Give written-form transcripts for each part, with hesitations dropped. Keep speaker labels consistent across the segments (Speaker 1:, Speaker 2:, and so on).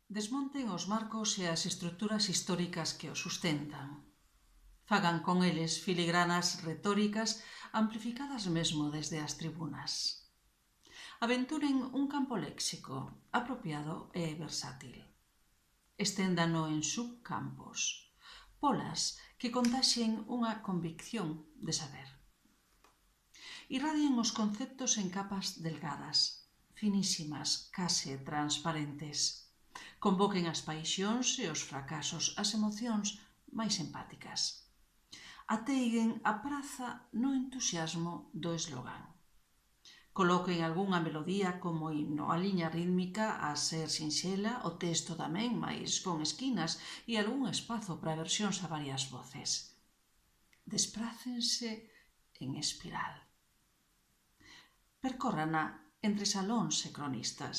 Speaker 1: Desmonten os marcos e as estruturas históricas que os sustentan. Fagan con eles filigranas retóricas amplificadas mesmo desde as tribunas. Aventuren un campo léxico apropiado e versátil. Esténdano en subcampos, polas que contaxen unha convicción de saber. Irradien os conceptos en capas delgadas, finísimas, case transparentes. Convoquen as paixóns e os fracasos, as emocións máis empáticas. Ateiguen a praza no entusiasmo do eslogan. Coloquen algunha melodía como himno, a liña rítmica a ser sinxela, o texto tamén, mais con esquinas e algún espazo para versións a varias voces. Desprácense en espiral. Percórrana entre salóns e cronistas.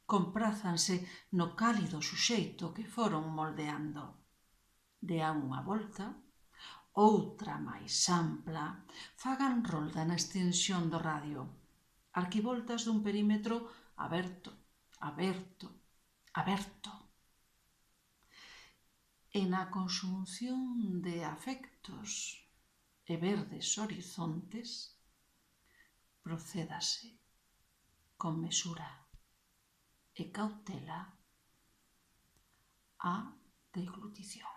Speaker 1: Comprázanse no cálido suxeito que foron moldeando. Dean unha volta, outra máis ampla, fagan rolda na extensión do radio, arquivoltas dun perímetro aberto, aberto, aberto. E na consunción de afectos e verdes horizontes, procédase con mesura e cautela a deglutición.